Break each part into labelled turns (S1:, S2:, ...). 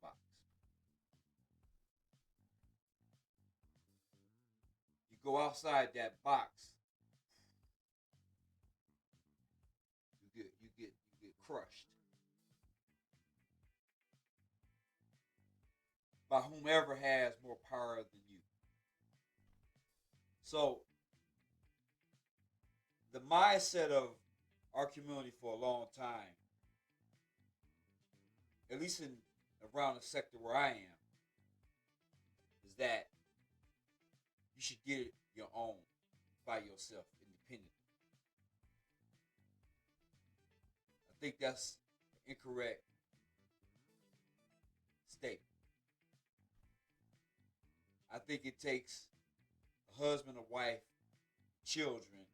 S1: box. You go outside that box, you get crushed by whomever has more power than you. So the mindset of our community for a long time, at least in around the sector where I am, is that you should get it your own by yourself, independently. I think that's an incorrect statement. I think it takes a husband, a wife, children,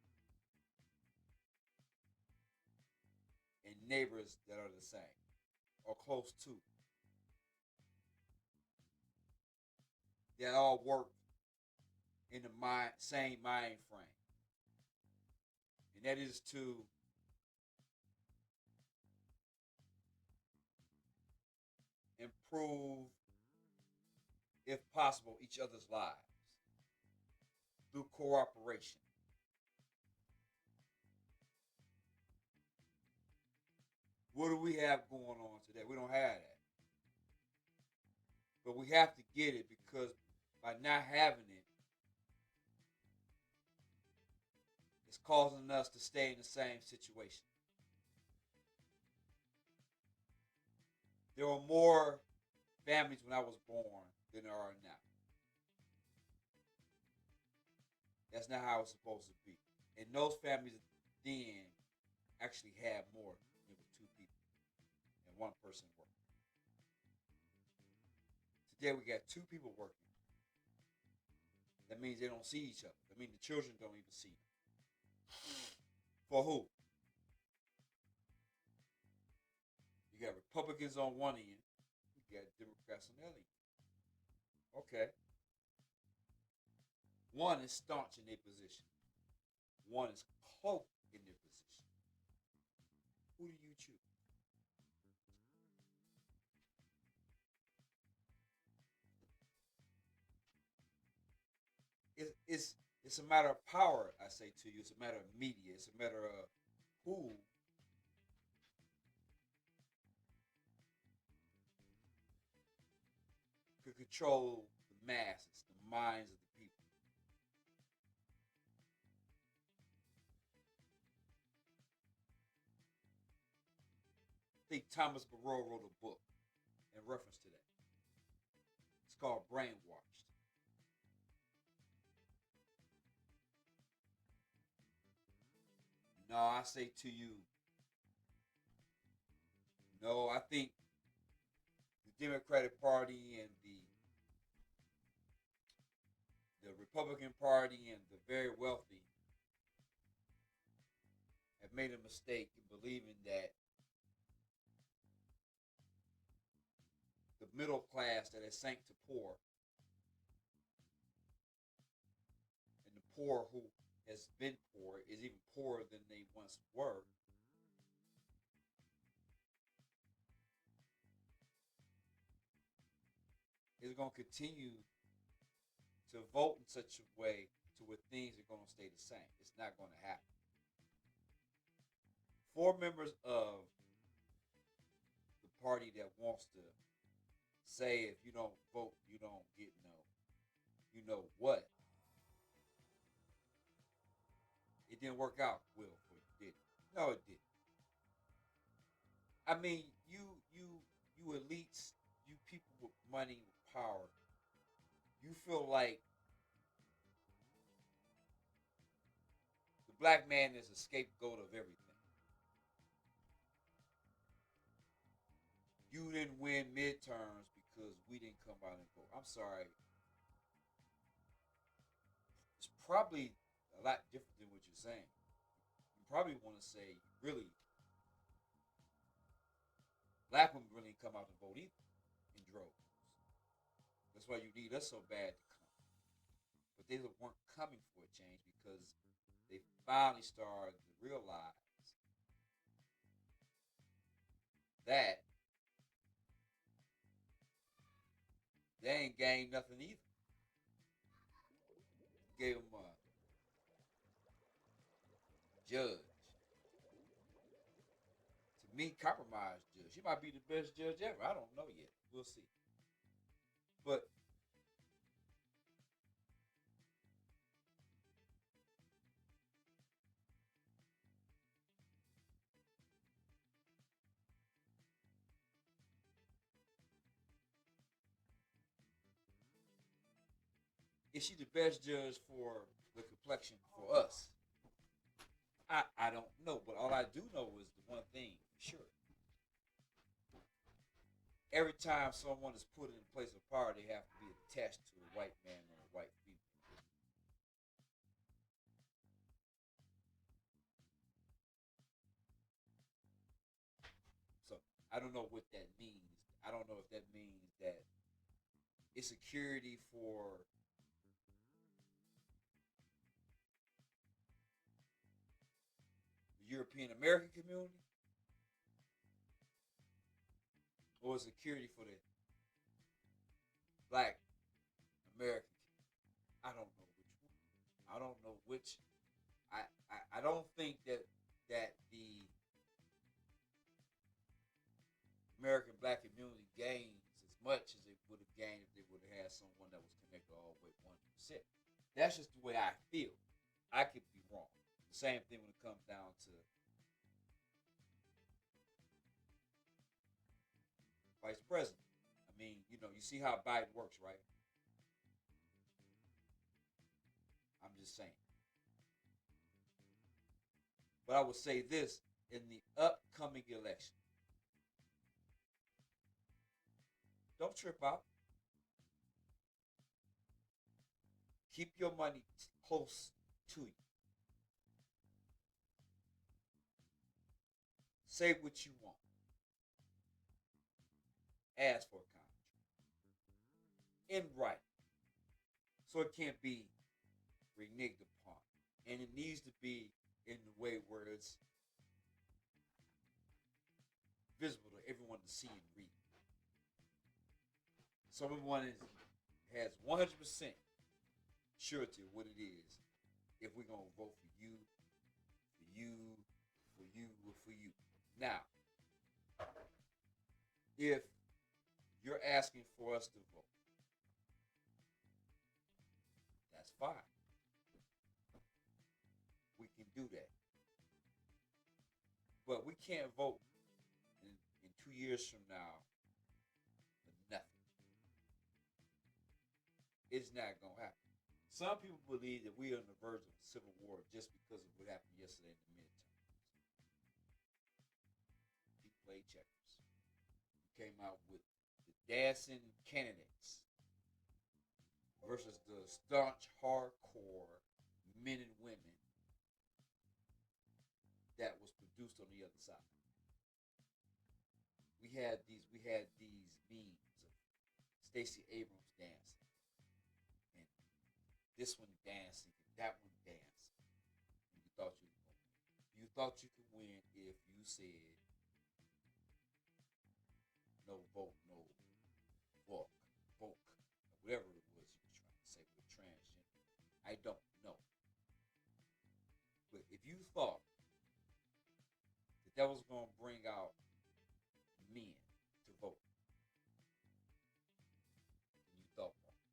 S1: and neighbors that are the same or close to, that all work in the same mind frame, and that is to improve, if possible, each other's lives through cooperation. What do we have going on today? We don't have that. But we have to get it because by not having it, it's causing us to stay in the same situation. There were more families when I was born than there are now. That's not how it's supposed to be. And those families then actually had more than two people and one person working. Today we got two people working. That means they don't see each other. That means the children don't even see them. For who? You got Republicans on one end, you got Democrats on the other end. Okay. One is staunch in their position. One is cloaked in their position. Who do you choose? It's a matter of power, I say to you. It's a matter of media. It's a matter of who could control the masses, the minds of the people. I think Thomas Barrow wrote a book in reference to that. It's called Brainwashed. No, I say to you, no, I think the Democratic Party and the Republican Party and the very wealthy have made a mistake in believing that the middle class that has sank to poor, and the poor who has been poor is even poorer than they once were, is going to continue to vote in such a way to where things are going to stay the same. It's not going to happen. Four members of the party that wants to say if you don't vote, you don't get no, you know what? It didn't work out well for you, did it? No, it didn't. I mean, you elites, you people with money, with power, you feel like the black man is a scapegoat of everything. You didn't win midterms because we didn't come out and vote. I'm sorry. It's probably a lot different than what you're saying. You probably want to say, really, black women really didn't come out to vote either in droves. That's why you need us so bad to come. But they weren't coming for a change because they finally started to realize that They ain't gained nothing either. Gave them a judge. To me, compromised judge. She might be the best judge ever. I don't know yet. We'll see. But is she the best judge for the complexion for us? I don't know, but all I do know is the one thing for sure. Every time someone is put in a place of power, they have to be attached to a white man or a white female. So I don't know what that means. I don't know if that means that it's security for the European American community or security for the Black American. I don't know which one. I don't know which. I don't think that the American Black community gains as much as it would have gained if they would have had someone that was connected all the way 100%. That's just the way I feel. I could be wrong. The same thing when it comes down to vice president. I mean, you see how Biden works, right? I'm just saying. But I would say this in the upcoming election. Don't trip out. Keep your money close to you. Say what you want. Ask for a contract in writing, so it can't be reneged upon, and it needs to be in the way where it's visible to everyone to see and read. So everyone has 100% surety of what it is if we're gonna vote for you, for you, for you, or for you. Now, if you're asking for us to vote, that's fine. We can do that. But we can't vote in 2 years from now for nothing. It's not going to happen. Some people believe that we are on the verge of a civil war just because of what happened yesterday in the midterm. He played checkers. He came out with the dancing candidates versus the staunch, hardcore men and women that was produced on the other side. We had these memes of Stacey Abrams dancing, and this one dancing, and that one dancing. And you thought you could win. You thought you could win if you said no vote, no walk, vote, whatever it was you were trying to say with transgender. I don't know. But if you thought that was going to bring out men to vote, and you thought wrong.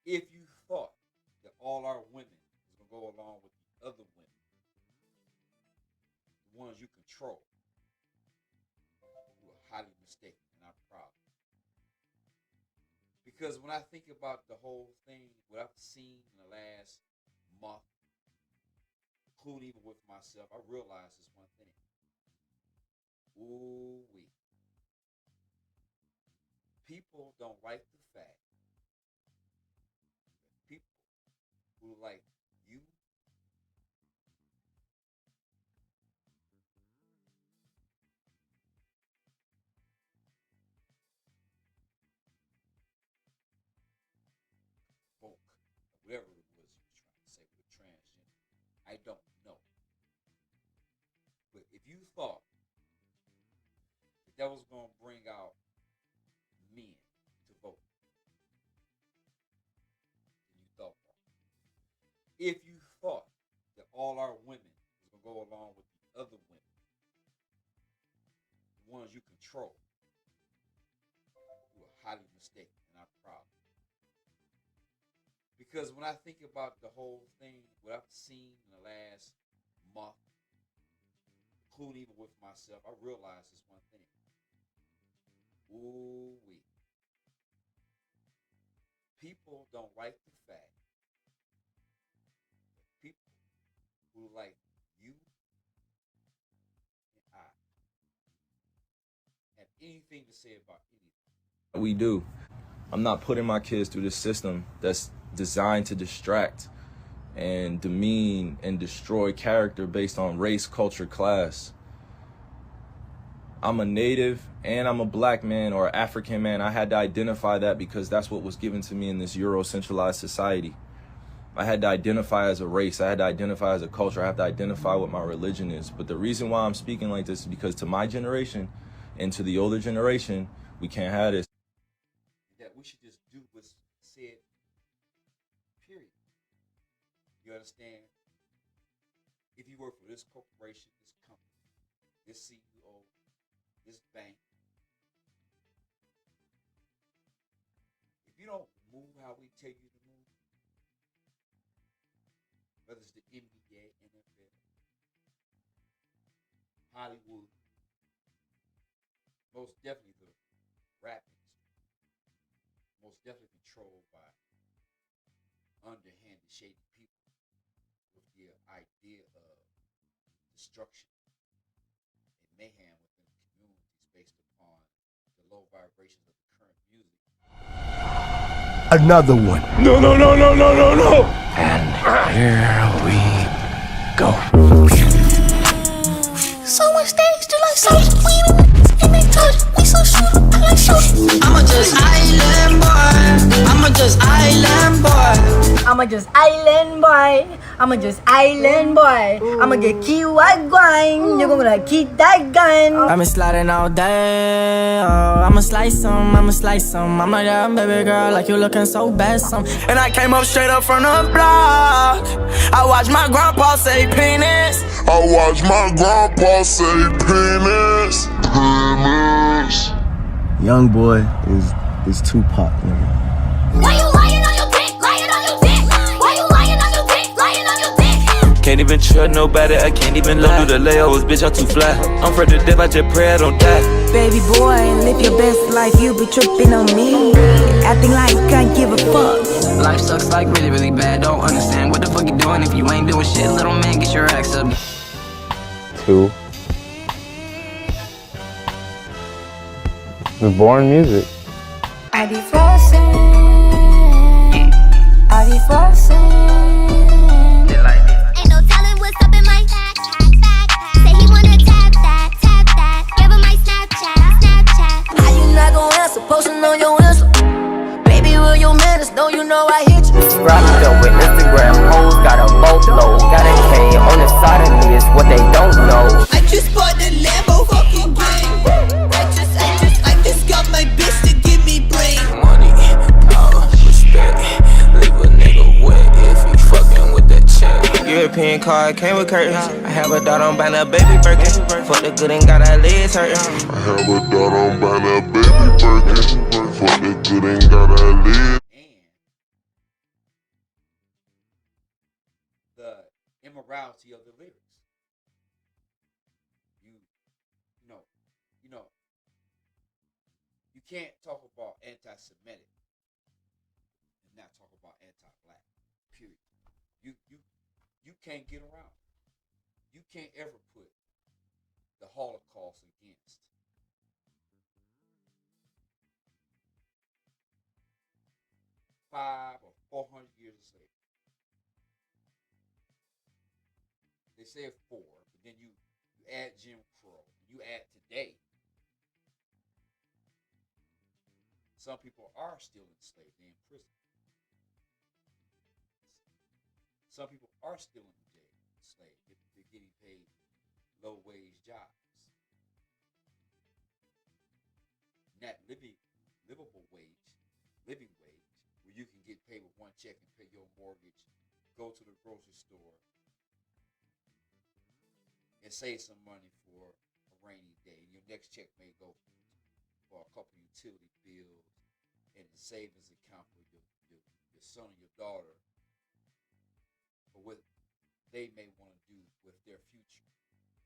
S1: If you thought that all our women was going to go along with the other women, the ones you control, you were highly mistaken, and I'm proud. Because when I think about the whole thing, what I've seen in the last month, including even with myself, I realized this one thing. Ooh wee. People don't like the fact that people who like you woke, whatever it was you were trying to say with transgender. I don't know. But if you thought that was going to bring out men to vote, control. You were highly mistaken, and I'm proud. Because when I think about the whole thing, what I've seen in the last month, including even with myself, I realize this one thing. Ooh wee. People don't like the fact that people who like you and I have anything to say about anything.
S2: We do. I'm not putting my kids through this system that's designed to distract and demean and destroy character based on race, culture, class. I'm a native and I'm a black man or African man. I had to identify that because that's what was given to me in this Euro-centralized society. I had to identify as a race. I had to identify as a culture. I have to identify what my religion is. But the reason why I'm speaking like this is because to my generation and to the older generation, we can't have this.
S1: That we should just do what's said, period. You understand? If you work for this corporation, this company, this CEO, this bank, if you don't move how we tell you to move, whether it's the NBA, NFL, Hollywood, most definitely the rap industry, most definitely controlled by underhanded, shady people with the idea of destruction and mayhem within the communities based upon the low vibrations of the current music.
S3: Another one.
S2: No, no, no, no, no, no, no.
S3: And here we go.
S4: So on stage, do like so we and they touch. We so shoot, I like shoot. I'm a just island boy. I'm a just island boy.
S5: I'm a just island boy. I'm a just island boy. I'ma get Kyie Erving. You're gonna keep that gun.
S6: I've been sliding all day. I'ma slice some. I'm a young baby girl, like you looking so bad. And I came up straight up from the block. I watched my grandpa say penis.
S3: Young boy is Tupac, nigga.
S4: Why you lying on your dick? Lying on your dick. Why you lying on your dick? Lying on your dick.
S7: Can't even trust nobody, I can't even lie. Do the layovers, bitch, I'm too fly. I'm afraid to death, I just pray I don't die.
S6: Baby boy, live your best life, you be tripping on me. Acting like you can't give a fuck.
S8: Life sucks like really, really bad. Don't understand what the fuck you doing if you ain't doing shit. Little man, get your ass up.
S9: 2. The born music.
S4: I be flossing. I be flossing. Ain't no telling what's up in my back. Say he wanna tap that. Give him my Snapchat.
S6: How you not gon' answer, posting on your Insta? Baby, will you manage? Know you know I hit you.
S8: Rocked up with Instagram hoes, got a boatload. Got a K on the side of me, it's what they don't know.
S10: I just bought the Lambo fucking gang. I just got my bitch to give me brain.
S7: Money, power, respect. Leave a nigga wet if he fucking with that check.
S8: European car came with curtains. I have a daughter on buying a baby Birkin. Fuck the good and got her legs hurting.
S1: And the immorality of the lyrics. You can't talk about anti-Semitic and not talk about anti-black. Period. You can't get around it. You can't ever put the Holocaust against $500 or $400 years of slavery. They say 4, but then you add Jim Crow, you add today. Some people are still enslaved, they're in prison. Some people are still in jail, enslaved. They're getting paid low-wage jobs. Not livable wage, living wage, where you can get paid with one check and pay your mortgage, go to the grocery store, and save some money for a rainy day. And your next check may go for a couple utility bills and the savings account for your son or your daughter, or what they may want to do with their future.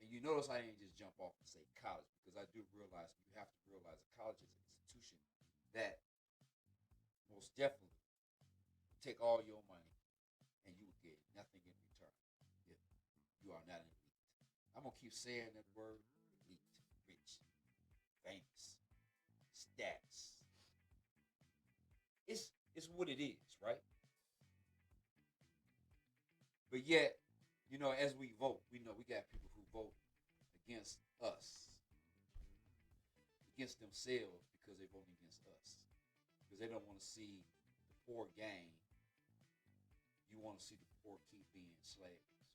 S1: And you notice I didn't just jump off and say college, because I do realize you have to realize that college is an institution that most definitely will take all your money and you will get nothing in return if you are not an elite. I'm gonna keep saying that word: elite, rich, famous, stats. It's what it is, right? But yet, you know, as we vote, we know we got people who vote against us, against themselves, because they're voting against us, because they don't want to see the poor gain. You want to see the poor keep being slaves,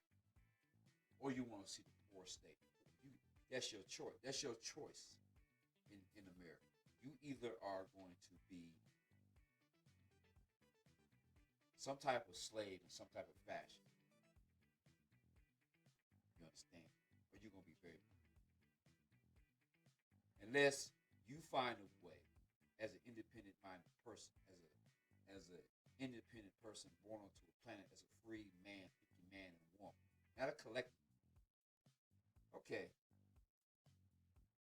S1: or you want to see the poor stay poor. That's your choice. That's your choice in America. You either are going to be some type of slave in some type of fashion. You understand? Or you're going to be very poor. Unless you find a way, as an independent-minded person, as an independent person born onto a planet as a free man, 50 man and woman, not a collective. Okay.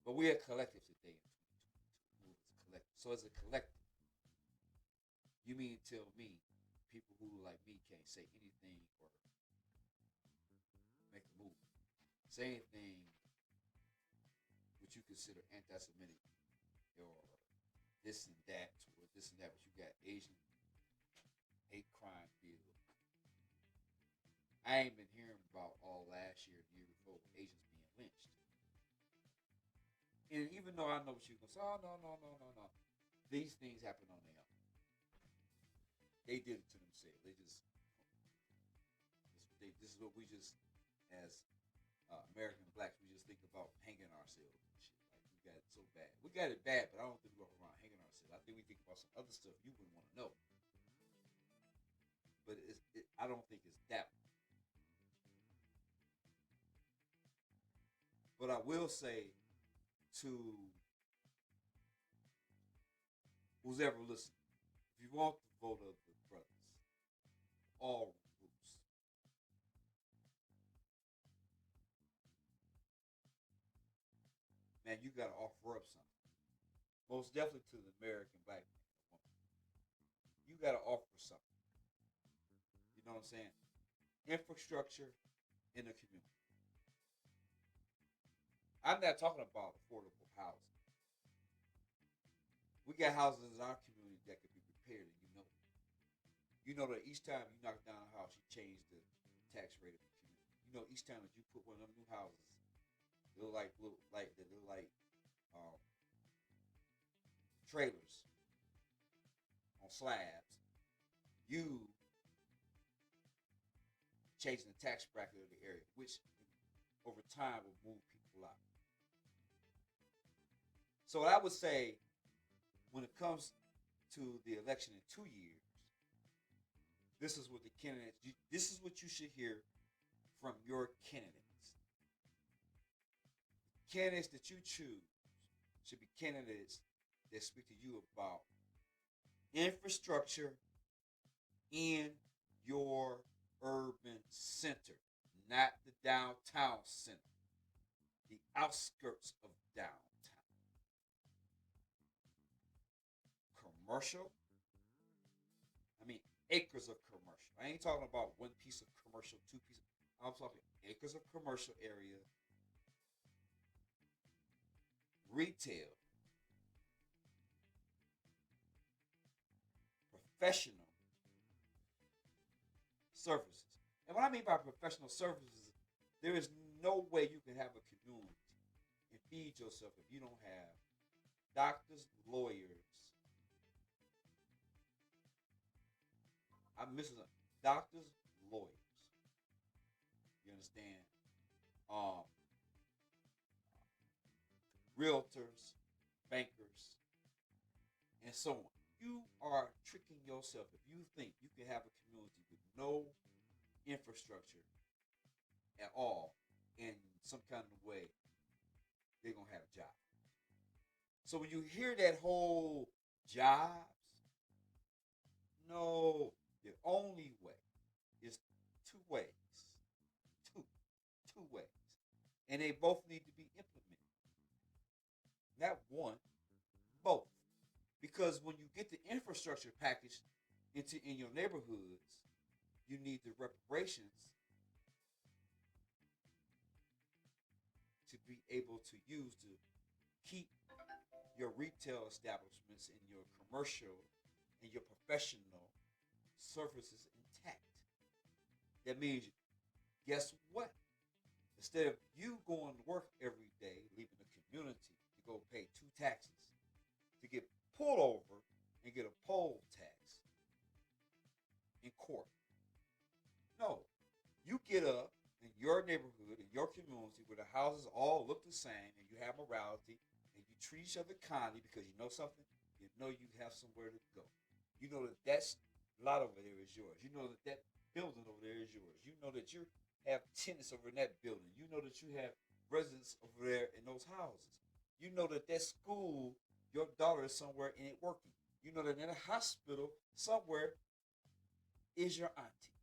S1: But we're a collective today in 2022. As a collective. So as a collective, you mean to tell me people who like me can't say anything or make a move, say anything which you consider anti-Semitic or this and that, or this and that, but you got Asian hate crime bill. I ain't been hearing about all last year, the year before, Asians being lynched. And even though I know what you're going to say, oh, no. These things happen on their own. They did it to themselves. This is what we just, as American blacks, we just think about hanging ourselves and shit. Like, we got it so bad. We got it bad, but I don't think we walk around hanging ourselves. I think we think about some other stuff you wouldn't want to know. But I don't think it's that one. But I will say to who's ever listening, if you want the vote of the brothers, all groups, man, you got to offer up something. Most definitely to the American black man or woman. You got to offer something. You know what I'm saying? Infrastructure in the community. I'm not talking about affordable housing. We got houses in our community that could be repaired, and you know it. You know that each time you knock down a house, you change the tax rate of the community. You know each time that you put one of them new houses, they look like trailers on slabs. You changing the tax bracket of the area, which over time will move people out. So what I would say, when it comes to the election in 2 years, this is what the candidates. This is what you should hear from your candidates. The candidates that you choose should be candidates that speak to you about infrastructure in your urban center, not the downtown center, the outskirts of downtown. Commercial, I mean acres of commercial. I ain't talking about one piece of commercial, two pieces. I'm talking acres of commercial area, retail, professional services. And what I mean by professional services, there is no way you can have a community and feed yourself if you don't have doctors, lawyers. I'm missing doctors, lawyers. You understand? Realtors, bankers, and so on. You are tricking yourself if you think you can have a community with no infrastructure at all in some kind of way they're going to have jobs. So when you hear that whole jobs, no, the only way is two ways. Two ways. And they both need to be implemented. Not one, both. Because when you get the infrastructure package in your neighborhoods, you need the reparations to be able to use to keep your retail establishments and your commercial and your professional services intact. That means, guess what? Instead of you going to work every day, leaving the community to go pay 2 taxes, to get pulled over and get a poll tax in court. No, you get up in your neighborhood, in your community, where the houses all look the same and you have morality and you treat each other kindly because you know something, you know you have somewhere to go. You know that lot over there is yours. You know that building over there is yours. You know that you have tenants over in that building. You know that you have residents over there in those houses. You know that school, your daughter is somewhere in it working. You know that in a hospital somewhere is your auntie.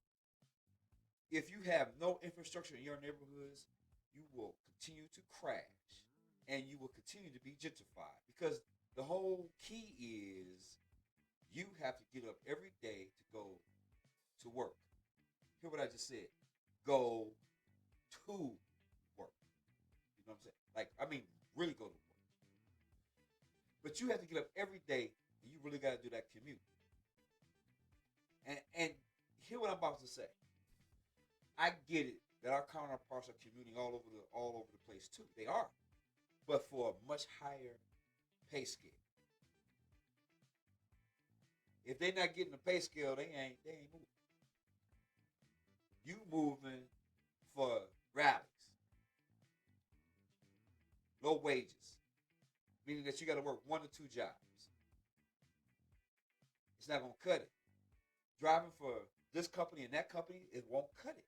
S1: If you have no infrastructure in your neighborhoods, you will continue to crash and you will continue to be gentrified, because the whole key is you have to get up every day to go to work. Hear what I just said. Go to work. You know what I'm saying? Like, I mean, really go to work. But you have to get up every day, and you really got to do that commute. And hear what I'm about to say. I get it that our counterparts are commuting all over the place too. They are, but for a much higher pay scale. If they're not getting the pay scale, they ain't moving. You moving for rallies, low wages, meaning that you got to work 1 to 2 jobs. It's not gonna cut it. Driving for this company and that company, it won't cut it.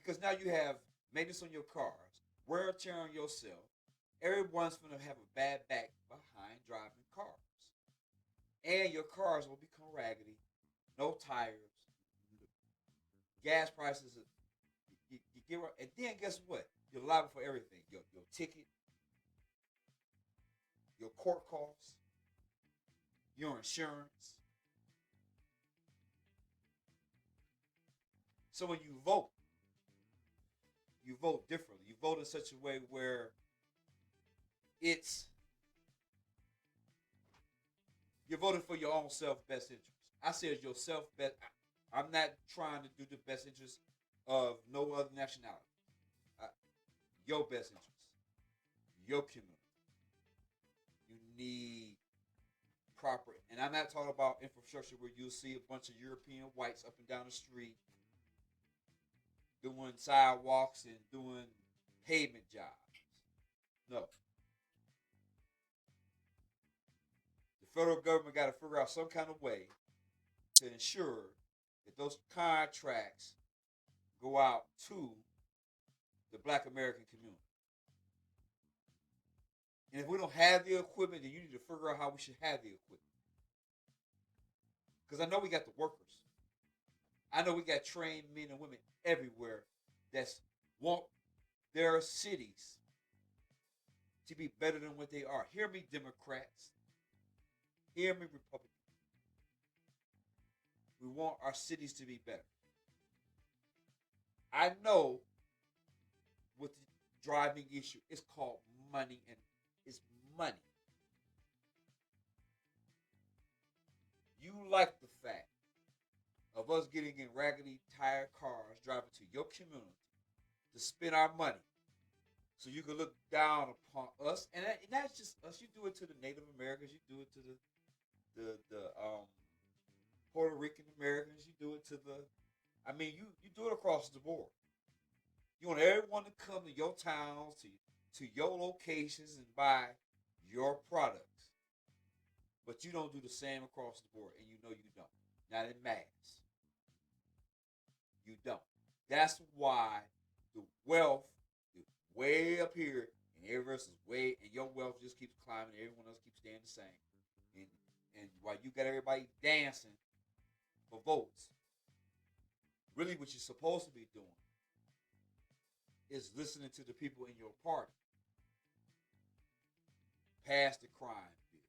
S1: Because now you have maintenance on your cars, wear and tear on yourself. Everyone's going to have a bad back behind driving cars. And your cars will become raggedy, no tires, gas prices, you get, and then guess what? You're liable for everything. Your ticket, your court costs, your insurance. So when you vote differently. You vote in such a way where you're voting for your own self-best interest. I said your self-best. I'm not trying to do the best interest of no other nationality. Your best interest. Your community. You need proper, and I'm not talking about infrastructure where you'll see a bunch of European whites up and down the street doing sidewalks and doing pavement jobs. No. The federal government got to figure out some kind of way to ensure that those contracts go out to the Black American community. And if we don't have the equipment, then you need to figure out how we should have the equipment. Because I know we got the workers. I know we got trained men and women everywhere that want their cities to be better than what they are. Hear me, Democrats. Hear me, Republicans. We want our cities to be better. I know what the driving issue is called money, and it's money. You like the fact of us getting in raggedy tired cars, driving to your community to spend our money so you can look down upon us. And that's just us. You do it to the Native Americans. You do it to the Puerto Rican Americans. You do it to you do it across the board. You want everyone to come to your towns, to your locations and buy your products. But you don't do the same across the board, and you know you don't. Not in mass. You don't. That's why the wealth, the way up here, and everyone else is way, and your wealth just keeps climbing. Everyone else keeps staying the same. And while you got everybody dancing for votes, really what you're supposed to be doing is listening to the people in your party. Pass the crime bill.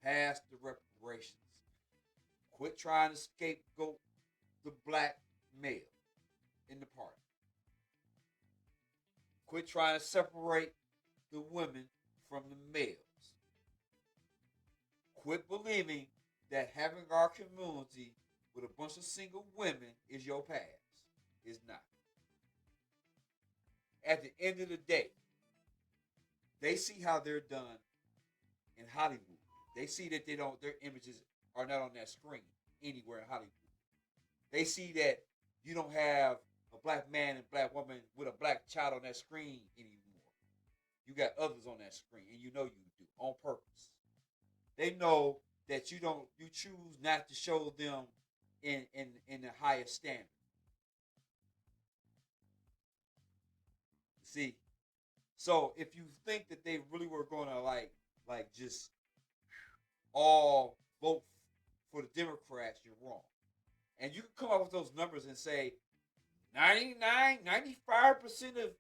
S1: Pass the reparations. Quit trying to scapegoat the black male in the party. Quit trying to separate the women from the males. Quit believing that having our community with a bunch of single women is your past. It's not. At the end of the day, they see how they're done in Hollywood. They see that their images are not on that screen anywhere in Hollywood. They see that you don't have a black man and black woman with a black child on that screen anymore. You got others on that screen, and you know you do on purpose. They know that you choose not to show them in the highest standard. See, so if you think that they really were going to like just all vote for the Democrats, you're wrong. And you can come up with those numbers and say 95% of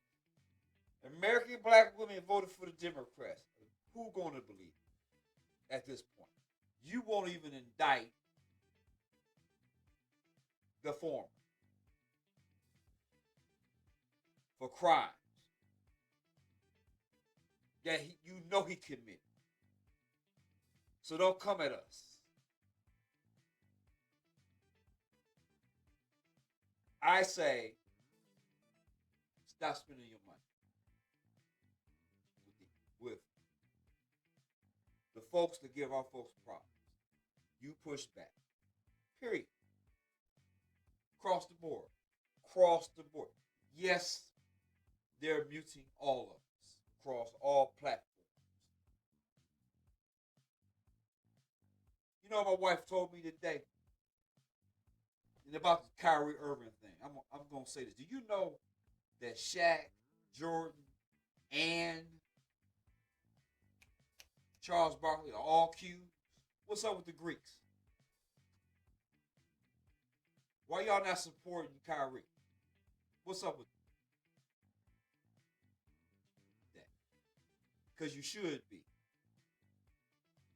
S1: American black women voted for the Democrats. Who's going to believe it at this point? You won't even indict the former for crimes that you know he committed. So don't come at us. I say, stop spending your money with the folks that give our folks problems. You push back. Period. Across the board. Across the board. Yes, they're muting all of us across all platforms. You know what my wife told me today? And about the Kyie Erving thing. I'm going to say this. Do you know that Shaq, Jordan, and Charles Barkley are all Qs? What's up with the Greeks? Why y'all not supporting Kyrie? What's up with that? Because you should be.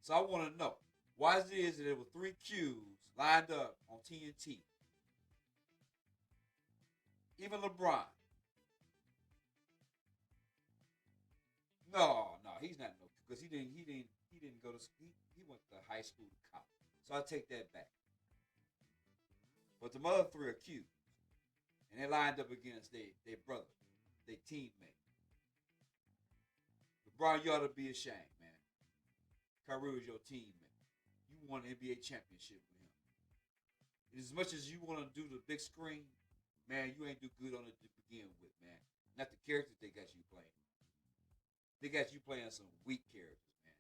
S1: So I want to know, why is it that there were 3 Qs lined up on TNT? Even LeBron. No, he's not no, because he didn't go to school. He went to high school to college. So I take that back. But the other 3 are Qs. And they lined up against their brother, their teammate. LeBron, you ought to be ashamed, man. Kyrie was your teammate. You won an NBA championship with him. And as much as you want to do the big screen, man, you ain't do good on it to begin with, man. Not the characters they got you playing. They got you playing some weak characters, man.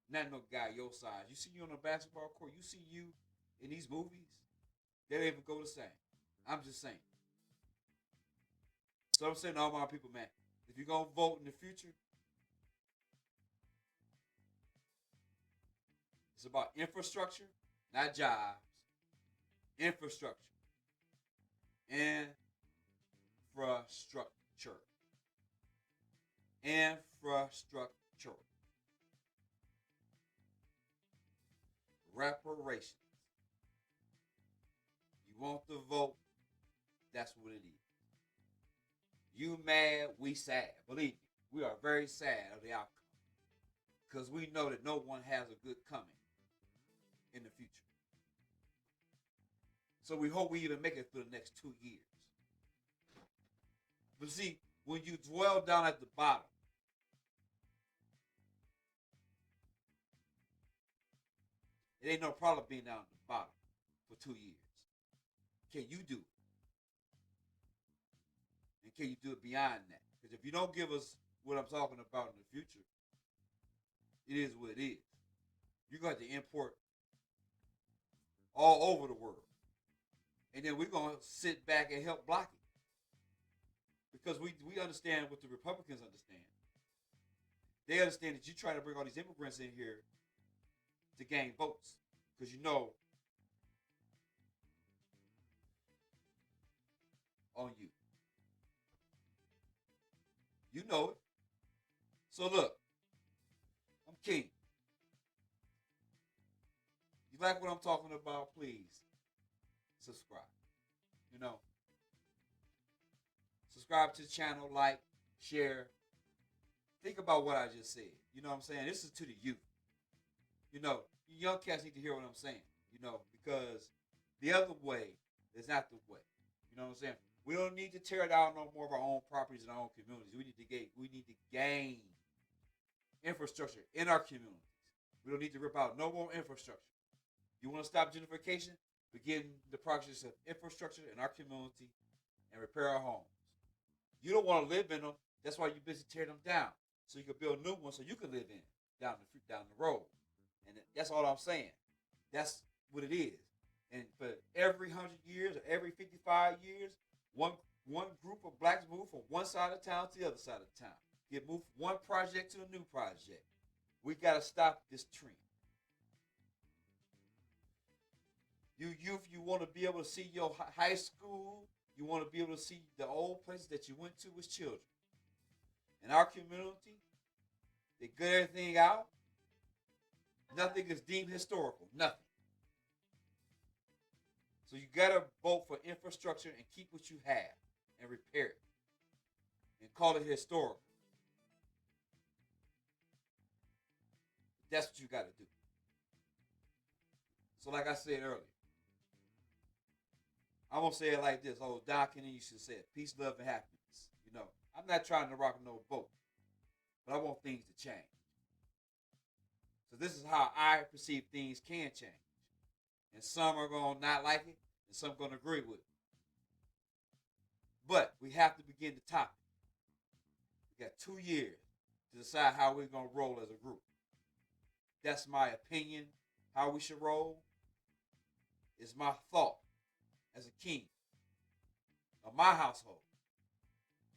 S1: Not no guy your size. You see you on a basketball court, you see you in these movies, they don't even go the same. I'm just saying. So I'm saying to all my people, man, if you're going to vote in the future, it's about infrastructure, not jobs. Infrastructure. Infrastructure. Infrastructure. Reparations. You want the vote? That's what it is. You mad, we sad. Believe me, we are very sad of the outcome. Because we know that no one has a good coming in the future. So we hope we even make it through the next 2 years. But see, when you dwell down at the bottom, it ain't no problem being down at the bottom for 2 years. Can you do it? And can you do it beyond that? Because if you don't give us what I'm talking about in the future, it is what it is. You're going to have to import all over the world. And then we're going to sit back and help block it. Because we understand what the Republicans understand. They understand that you try to bring all these immigrants in here to gain votes. Because you know on you. You know it. So look, I'm King. You like what I'm talking about, please subscribe. You know, subscribe to the channel, like, share. Think about what I just said. You know what I'm saying? This is to the youth. You know, you young cats need to hear what I'm saying. You know, because the other way is not the way. You know what I'm saying? We don't need to tear down no more of our own properties and our own communities. We need to gain infrastructure in our communities. We don't need to rip out no more infrastructure. You want to stop gentrification? Begin the process of infrastructure in our community and repair our homes. You don't want to live in them. That's why you're busy tearing them down. So you can build new ones so you can live in down the road. And that's all I'm saying. That's what it is. And for every 100 years or every 55 years, one group of blacks move from one side of town to the other side of town. Get moved from one project to a new project. We got to stop this trend. You youth, you want to be able to see your high school. You want to be able to see the old places that you went to as children. In our community, they gut everything out. Nothing is deemed historical. Nothing. So you got to vote for infrastructure and keep what you have and repair it. And call it historical. That's what you got to do. So like I said earlier, I'm going to say it like this. Oh, Don Kennedy used to say it. Peace, love, and happiness. You know, I'm not trying to rock no boat. But I want things to change. So this is how I perceive things can change. And some are going to not like it, and some are going to agree with it. But we have to begin the topic. We got 2 years to decide how we're going to roll as a group. That's my opinion, how we should roll. It's my thought as a king of my household,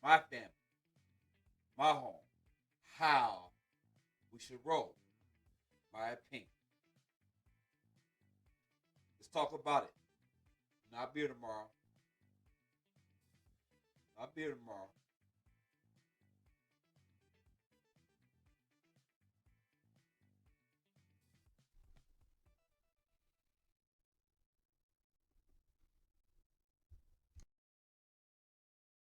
S1: my family, my home, how we should roll. My opinion. Let's talk about it. I'll be here tomorrow.